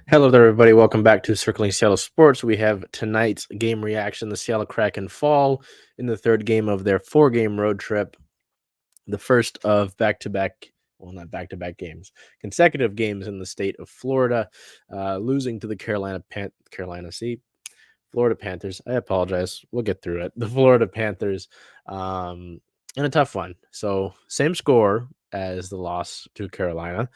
Hello there, everybody. Welcome back to Circling Seattle Sports. We have tonight's game reaction. The Seattle Kraken fall in the third game of their four-game road trip, the first of back-to-back, well, not back-to-back games, consecutive games in the state of Florida, losing to the Florida Panthers. I apologize. We'll get through it. The Florida Panthers, um, in a tough one. So same score as the loss to Carolina.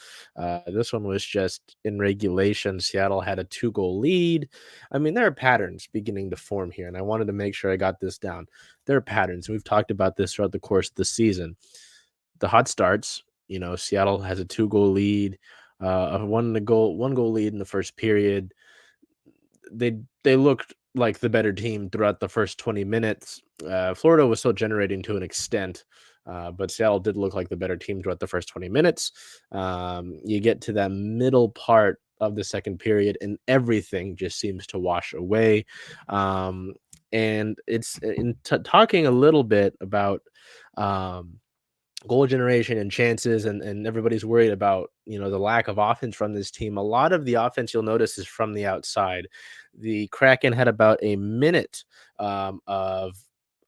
This one was just in regulation. Seattle had a two-goal lead. I mean, there are patterns beginning to form here, and I wanted to make sure I got this down. There are patterns. We've talked about this throughout the course of the season. The hot starts. Seattle has a two-goal lead, a one goal lead in the first period. They looked like the better team throughout the first 20 minutes. Florida was still generating to an extent, but Seattle did look like the better team throughout the first 20 minutes. You get to that middle part of the second period, and everything just seems to wash away. And it's talking a little bit about um, goal generation and chances, and everybody's worried about the lack of offense from this team. A lot of the offense you'll notice is from the outside. The Kraken had about a minute of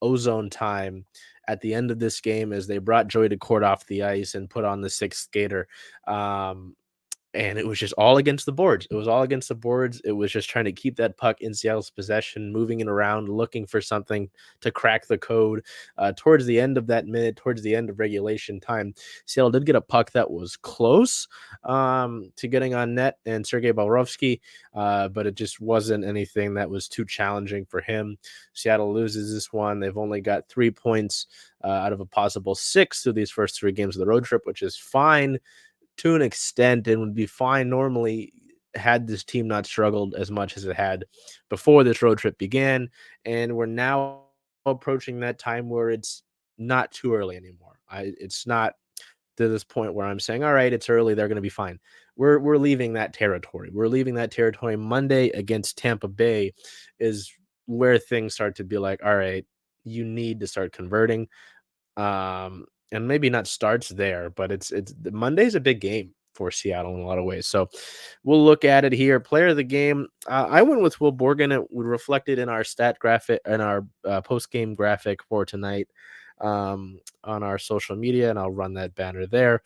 ozone time at the end of this game as they brought Joey Court off the ice and put on the sixth skater. um, and it was just all against the boards. It was all against the boards. It was just trying to keep that puck in Seattle's possession, moving it around, looking for something to crack the code. Towards the end of that minute, towards the end of regulation time, Seattle did get a puck that was close to getting on net and Sergei Bobrovsky, but it just wasn't anything that was too challenging for him. Seattle loses this one. They've only got 3 points out of a possible six through these first three games of the road trip, which is fine to an extent and would be fine normally had this team not struggled as much as it had before this road trip began. And we're now approaching that time where it's not too early anymore. It's not to this point where I'm saying, all right, it's early, they're going to be fine. We're leaving that territory. We're leaving that territory. Monday against Tampa Bay is where things start to be like, all right, you need to start converting. And maybe not starts there, but it's Monday's a big game for Seattle in a lot of ways. So we'll look at it here. Player of the game, I went with Will Borgen. It reflected in our stat graphic and our post game graphic for tonight on our social media, and I'll run that banner there.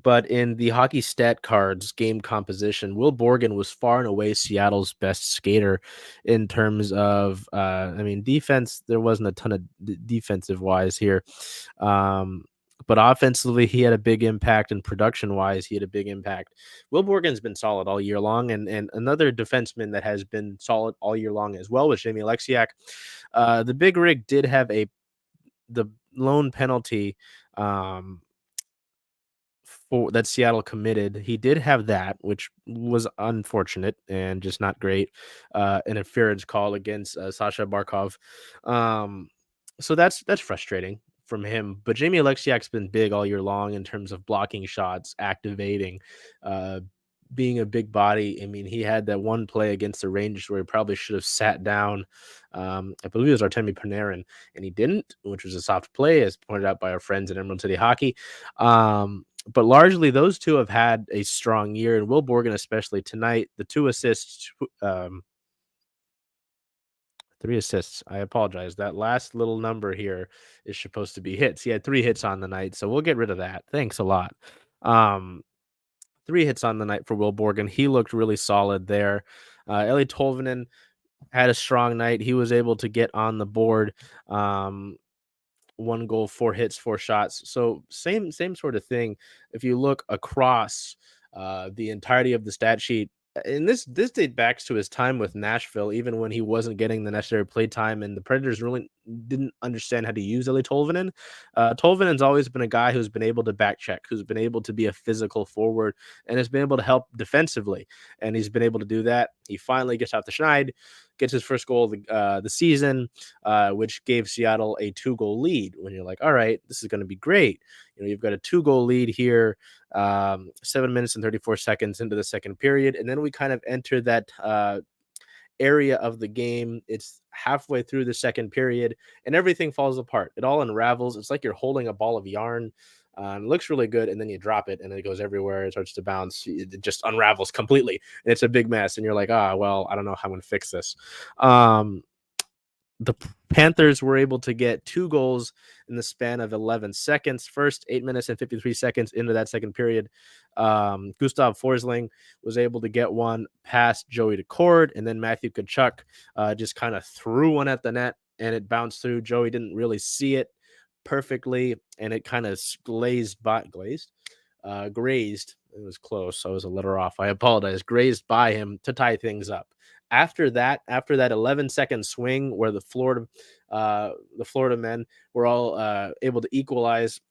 But in the hockey stat cards game composition, Will Borgen was far and away Seattle's best skater in terms of, I mean, defense. There wasn't a ton of defensive wise here. But offensively, he had a big impact, and production wise, he had a big impact. Will Borgen's been solid all year long, and another defenseman that has been solid all year long as well was Jamie Alexiak. The big rig did have the lone penalty. For that Seattle committed. He did have that, which was unfortunate and just not great. Interference call against Sasha Barkov. Um, so that's frustrating from him. But Jamie Alexiak's been big all year long in terms of blocking shots, activating, uh, being a big body. I mean, he had that one play against the Rangers where he probably should have sat down. I believe it was Artemi Panarin, and he didn't, which was a soft play, as pointed out by our friends at Emerald City Hockey. But largely, those two have had a strong year, and Will Borgen, especially tonight, the two assists, three assists. I apologize. That last little number here is supposed to be hits. He had three hits on the night, so we'll get rid of that. Thanks a lot. Um, Three hits on the night for Will Borgen. He looked really solid there. Ellie Tolvanen had a strong night. He was able to get on the board. One goal, four hits, four shots. So same sort of thing. If you look across the entirety of the stat sheet, and this dates back to his time with Nashville, even when he wasn't getting the necessary play time, and the Predators really didn't understand how to use Eli Tolvanen. Tolvanen's always been a guy who's been able to back check, who's been able to be a physical forward, and has been able to help defensively. And he's been able to do that. He finally gets off the schneid, gets his first goal of the season, which gave Seattle a two-goal lead. When you're like, all right, this is going to be great. You've got a two-goal lead here, 7 minutes and 34 seconds into the second period, and then we kind of enter that area of the game. It's halfway through the second period, and everything falls apart. It all unravels. It's like you're holding a ball of yarn. It looks really good, and then you drop it, and it goes everywhere. It starts to bounce. It just unravels completely, and it's a big mess. And you're like, ah, well, I don't know how I'm going to fix this. Um, the Panthers were able to get 2 goals in the span of 11 seconds. First, 8 minutes and 53 seconds into that second period, Gustav Forsling was able to get one past Joey Decord, and then Matthew Tkachuk just kind of threw one at the net, and it bounced through. Joey didn't really see it perfectly, and it kind of grazed. It was close. I was a little off. I apologize. Grazed by him to tie things up. After that 11-second swing where the Florida men were all able to equalize,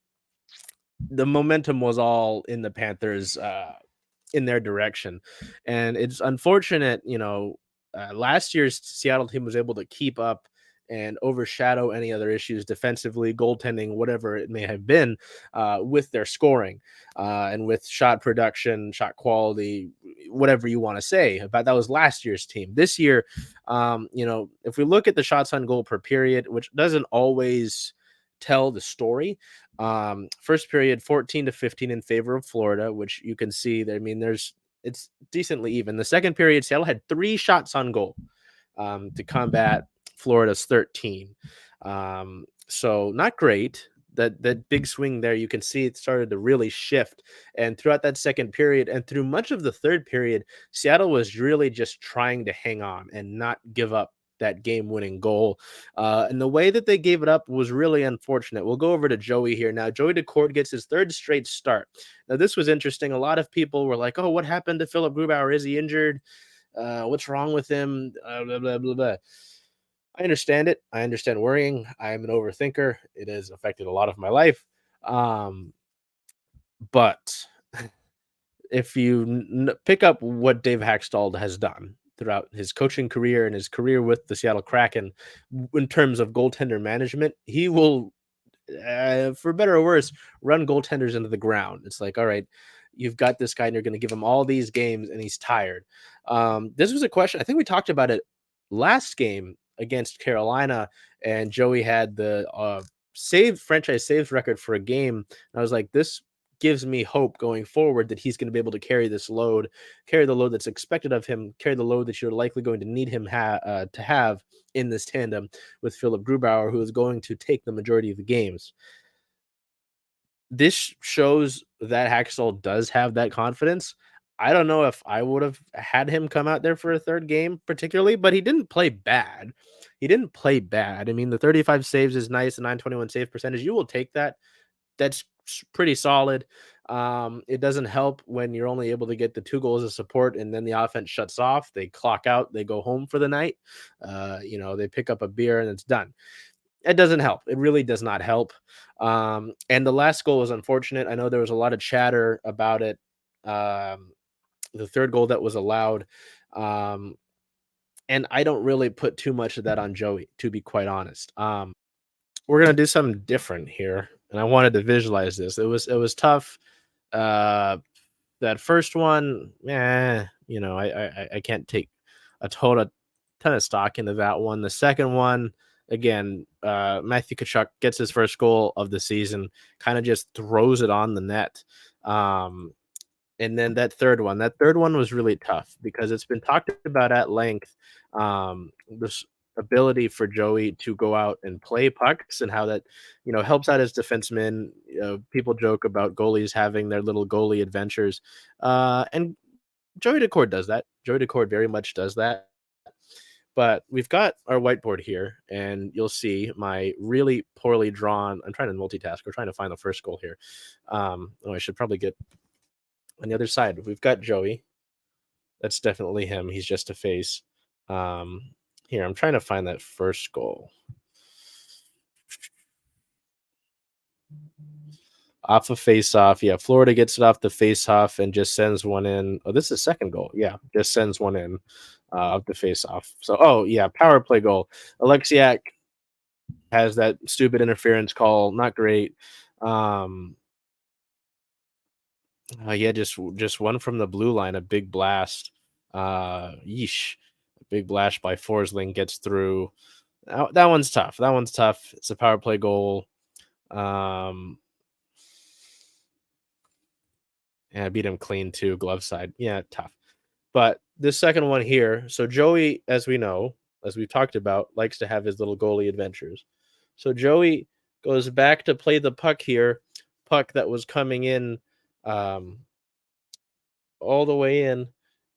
the momentum was all in the Panthers in their direction. And it's unfortunate, last year's Seattle team was able to keep up and overshadow any other issues defensively, goaltending, whatever it may have been, with their scoring and with shot production, shot quality, whatever you want to say. But that was last year's team. This year, if we look at the shots on goal per period, which doesn't always tell the story. First period 14-15 in favor of Florida, which you can see that. I mean, it's decently even. The second period, Seattle had 3 shots on goal to combat Florida's 13. So not great. That big swing there, you can see it started to really shift. And throughout that second period and through much of the third period, Seattle was really just trying to hang on and not give up that game-winning goal. And the way that they gave it up was really unfortunate. We'll go over to Joey here now. Joey Decord gets his 3rd straight start. Now, this was interesting. A lot of people were like, oh, what happened to Philip Grubauer? Is he injured? What's wrong with him? Blah, blah, blah, blah. I understand it. I understand worrying. I am an overthinker. It has affected a lot of my life. But if you pick up what Dave Haxtell has done throughout his coaching career and his career with the Seattle Kraken in terms of goaltender management, he will, for better or worse, run goaltenders into the ground. It's like, all right, you've got this guy and you're going to give him all these games and he's tired. This was a question. I think we talked about it last game against Carolina, and Joey had the franchise saves record for a game. And I was like, this gives me hope going forward that he's going to be able to carry the load that's expected of him, carry the load that you're likely going to need him to have in this tandem with Philip Grubauer, who is going to take the majority of the games. This shows that Haxtell does have that confidence. I don't know if I would have had him come out there for a 3rd game particularly, but he didn't play bad. I mean, the 35 saves is nice, the 921 save percentage. You will take that. That's pretty solid. It doesn't help when you're only able to get the 2 goals of support and then the offense shuts off. They clock out, they go home for the night. They pick up a beer and it's done. It doesn't help. It really does not help. And the last goal was unfortunate. I know there was a lot of chatter about it. The 3rd goal that was allowed. And I don't really put too much of that on Joey, to be quite honest. We're gonna do something different here, and I wanted to visualize this. It was tough. That first one, I can't take a ton of stock into that one. The second one, again, Matthew Tkachuk gets his first goal of the season, kind of just throws it on the net. And then that third one was really tough because it's been talked about at length. This ability for Joey to go out and play pucks and how that, helps out his defensemen. People joke about goalies having their little goalie adventures. And Joey Decord does that. Joey Decord very much does that. But we've got our whiteboard here, and you'll see my really poorly drawn. I'm trying to multitask. We're trying to find the first goal here. I should probably get on the other side. We've got Joey. That's definitely him. He's just a face. Here, I'm trying to find that first goal. Off a face-off. Yeah, Florida gets it off the face-off and just sends one in. Oh, this is second goal. Yeah, just sends one in off the face-off. So, power play goal. Alexiak has that stupid interference call. Not great. Just one from the blue line, a big blast. Yeesh. A big blast by Forsling gets through. That one's tough. It's a power play goal. And I beat him clean too, glove side. Yeah, tough. But this second one here, so Joey, as we know, as we've talked about, likes to have his little goalie adventures. So Joey goes back to play the puck here, puck that was coming in um, all the way in,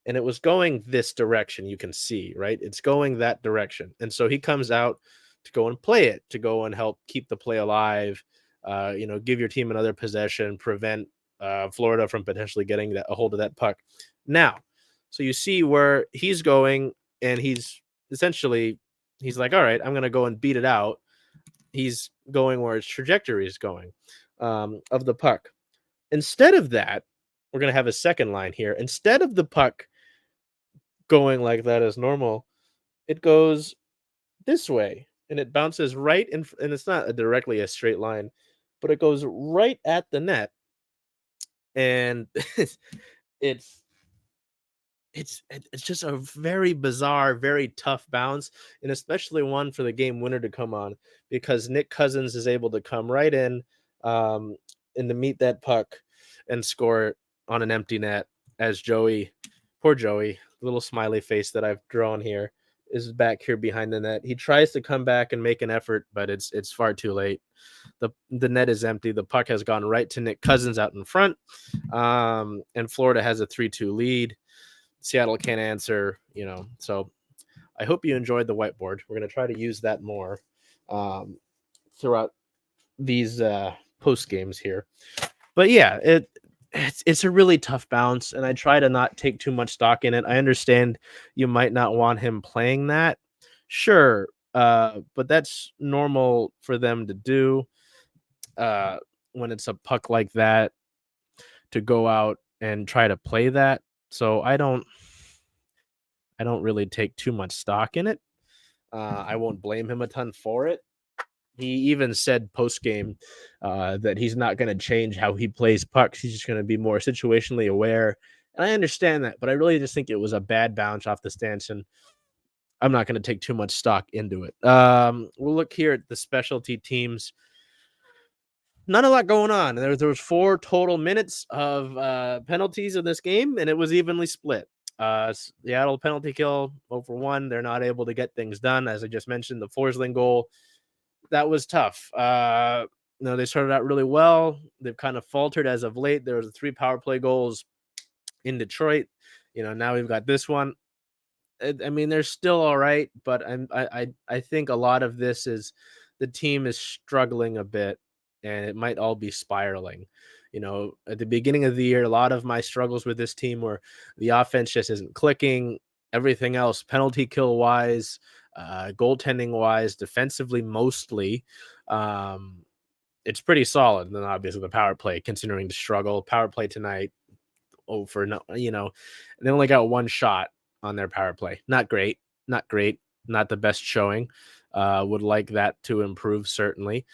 and it was going this direction. You can see, right? It's going that direction. And so he comes out to go and play it, to go and help keep the play alive, give your team another possession, prevent Florida from potentially getting a hold of that puck. Now, so you see where he's going, and he's like, all right, I'm going to go and beat it out. He's going where its trajectory is going of the puck. Instead of that, we're going to have a second line here. Instead of the puck going like that as normal, it goes this way and it bounces right in, and it's not directly a straight line, but it goes right at the net. And it's it's just a very bizarre, very tough bounce, and especially one for the game winner to come on because Nick Cousins is able to come right in, um, and to meet that puck and score it on an empty net. As poor Joey, little smiley face that I've drawn here, is back here behind the net. He tries to come back and make an effort, but it's far too late. The net is empty. The puck has gone right to Nick Cousins out in front, and Florida has a 3-2 lead. Seattle can't answer, So I hope you enjoyed the whiteboard. We're going to try to use that more throughout these post games here. But yeah, it's a really tough bounce, and I try to not take too much stock in it. I understand you might not want him playing that, sure, but that's normal for them to do when it's a puck like that, to go out and try to play that. So I don't really take too much stock in it. I won't blame him a ton for it. He even said post game that he's not going to change how he plays pucks. He's just going to be more situationally aware. And I understand that, but I really just think it was a bad bounce off the stanchion. I'm not going to take too much stock into it. We'll look here at the specialty teams. Not a lot going on. There was 4 total minutes of penalties in this game, and it was evenly split. Seattle penalty kill 0-for-1. They're not able to get things done. As I just mentioned, the Forsling goal, that was tough. They started out really well. They've kind of faltered as of late. There was 3 power play goals in Detroit. Now we've got this one. I mean, they're still all right, but I think a lot of this is the team is struggling a bit, and it might all be spiraling. At the beginning of the year, a lot of my struggles with this team were the offense just isn't clicking. Everything else, penalty kill wise, goaltending wise, defensively mostly, it's pretty solid. And then obviously the power play, considering the struggle, power play tonight, for no, they only got 1 shot on their power play. Not great, not great, not the best showing. Would like that to improve, certainly.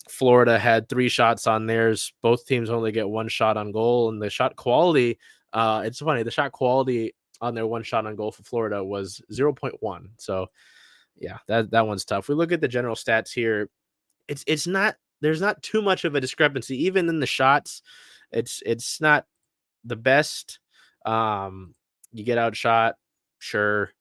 Florida had 3 shots on theirs. Both teams only get 1 shot on goal, and the shot quality, it's funny, the shot quality on their 1 shot on goal for Florida was 0.1. So yeah, that one's tough. We look at the general stats here. It's not, there's not too much of a discrepancy, even in the shots. It's not the best. You get outshot, sure.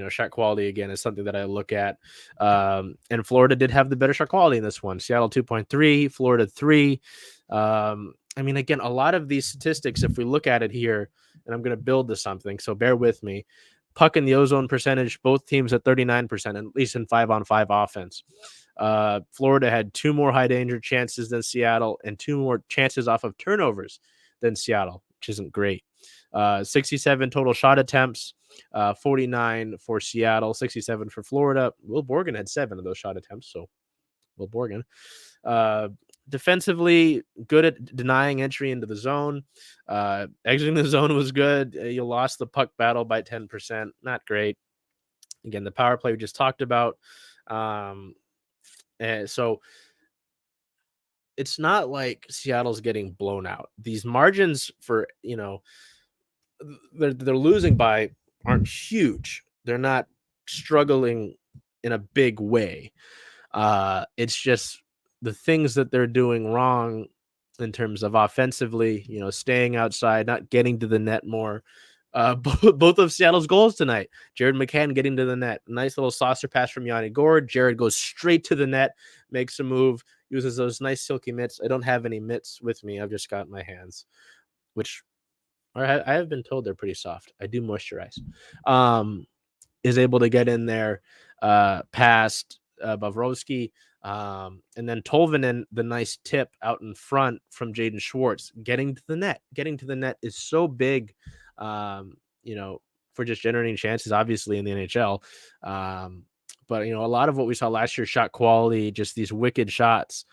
Shot quality again is something that I look at. And Florida did have the better shot quality in this one. Seattle 2.3, Florida 3. I mean, again, a lot of these statistics, if we look at it here, and I'm going to build to something, so bear with me. Puck in the ozone percentage, both teams at 39%, at least in 5-on-5 offense. Florida had 2 more high danger chances than Seattle and 2 more chances off of turnovers than Seattle, which isn't great. 67 total shot attempts, 49 for Seattle, 67 for Florida. Will Borgen had 7 of those shot attempts, so Will Borgen. Defensively, good at denying entry into the zone. Exiting the zone was good. You lost the puck battle by 10%. Not great. Again, the power play we just talked about. And so it's not like Seattle's getting blown out. These margins for, they're losing by aren't huge. They're not struggling in a big way. It's just the things that they're doing wrong in terms of offensively, staying outside, not getting to the net more. Both of Seattle's goals tonight, Jared McCann getting to the net. Nice little saucer pass from Yanni Gord. Jared goes straight to the net, makes a move, uses those nice silky mitts. I don't have any mitts with me. I've just got my hands, which I have been told they're pretty soft. I do moisturize. Is able to get in there past Bobrovsky. And then Tolvanen, the nice tip out in front from Jaden Schwartz, getting to the net. Getting to the net is so big, you know, for just generating chances, obviously, in the NHL. But, a lot of what we saw last year, shot quality, just these wicked shots,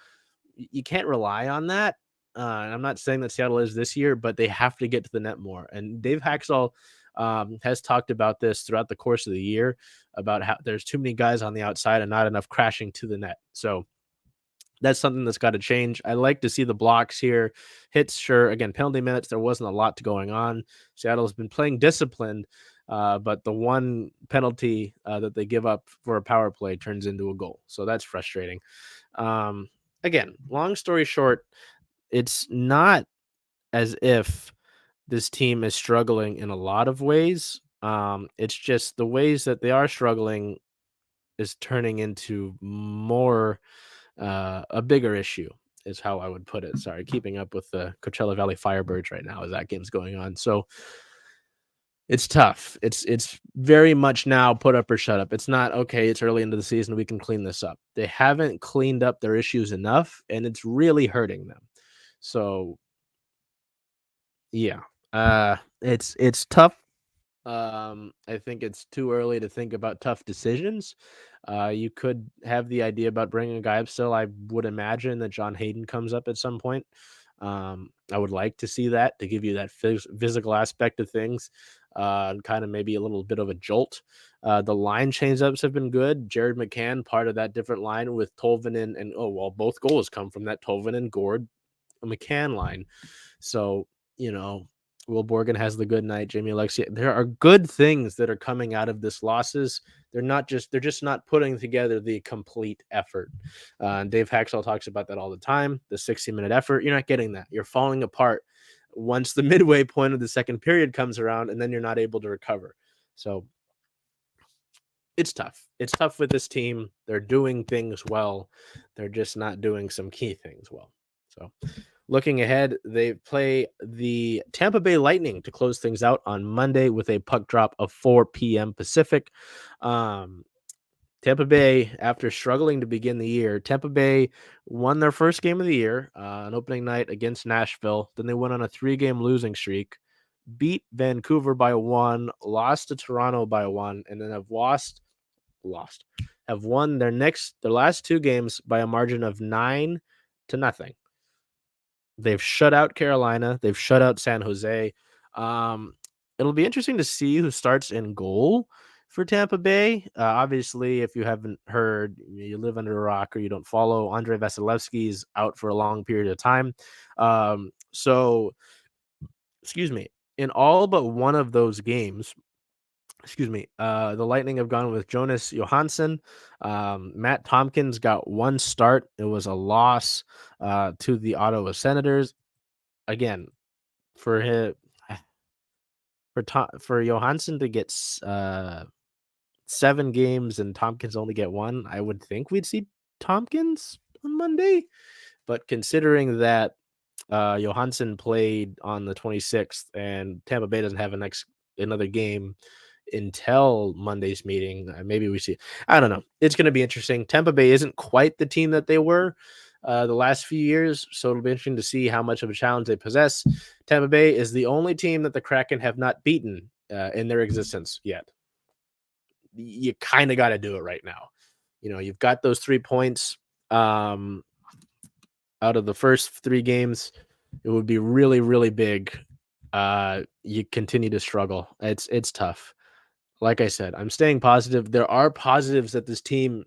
you can't rely on that. I'm not saying that Seattle is this year, but they have to get to the net more. And Dave Haxall has talked about this throughout the course of the year about how there's too many guys on the outside and not enough crashing to the net. So that's something that's got to change. I like to see the blocks here. Hits, sure. Again, penalty minutes, there wasn't a lot going on. Seattle's been playing disciplined, but the one penalty that they give up for a power play turns into a goal. So that's frustrating. Again, long story short, it's not as if this team is struggling in a lot of ways. It's just the ways that they are struggling is turning into more a bigger issue is how I would put it. Sorry, keeping up with the Coachella Valley Firebirds right now as that game's going on. So it's tough. It's very much now put up or shut up. It's not okay. It's early into the season. We can clean this up. They haven't cleaned up their issues enough, and it's really hurting them. So yeah, it's tough. I think it's too early to think about tough decisions. You could have the idea about bringing a guy up still. I would imagine that John Hayden comes up at some point. I would like to see that to give you that physical aspect of things, and kind of maybe a little bit of a jolt. The line change-ups have been good. Jared McCann, part of that different line with Tolvanen and both goals come from that Tolvanen, Gord, McCann line. So, Will Borgen has the good night. Jamie Alexia. There are good things that are coming out of this losses. They're just not putting together the complete effort. And Dave Haxall talks about that all the time. The 60-minute effort. You're not getting that. You're falling apart once the midway point of the second period comes around, and then you're not able to recover. So it's tough. It's tough with this team. They're doing things well. They're just not doing some key things well. So looking ahead, they play the Tampa Bay Lightning to close things out on Monday with a puck drop of 4 p.m. Pacific. Tampa Bay, after struggling to begin the year, Tampa Bay won their first game of the year on opening night against Nashville. Then they went on a 3-game losing streak, beat Vancouver by 1, lost to Toronto by 1, and then have won their last 2 games by a margin of 9-0. They've shut out Carolina. They've shut out San Jose. It'll be interesting to see who starts in goal for Tampa Bay. Obviously, if you haven't heard, you live under a rock or you don't follow, Andrei Vasilevsky's out for a long period of time. So, excuse me, in all but one of those games, the Lightning have gone with Jonas Johansson. Matt Tompkins got 1 start. It was a loss to the Ottawa Senators. Again, for him, for Johansson to get 7 games and Tompkins only get 1, I would think we'd see Tompkins on Monday. But considering that Johansson played on the 26th and Tampa Bay doesn't have another game until Monday's meeting, maybe we see. I don't know. It's going to be interesting. Tampa Bay isn't quite the team that they were the last few years, so it'll be interesting to see how much of a challenge they possess. Tampa Bay is the only team that the Kraken have not beaten in their existence yet. You kind of got to do it right now. You've got those 3 points out of the first 3 games. It would be really, really big. You continue to struggle. It's tough. Like I said, I'm staying positive. There are positives that this team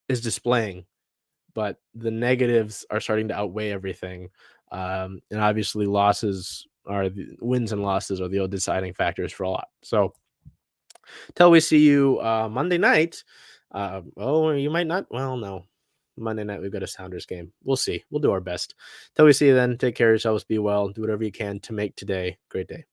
is displaying, but the negatives are starting to outweigh everything. And obviously wins and losses are the old deciding factors for a lot. So till we see you Monday night, you might not. Well, no. Monday night we've got a Sounders game. We'll see. We'll do our best. Till we see you then. Take care of yourselves. Be well. Do whatever you can to make today a great day.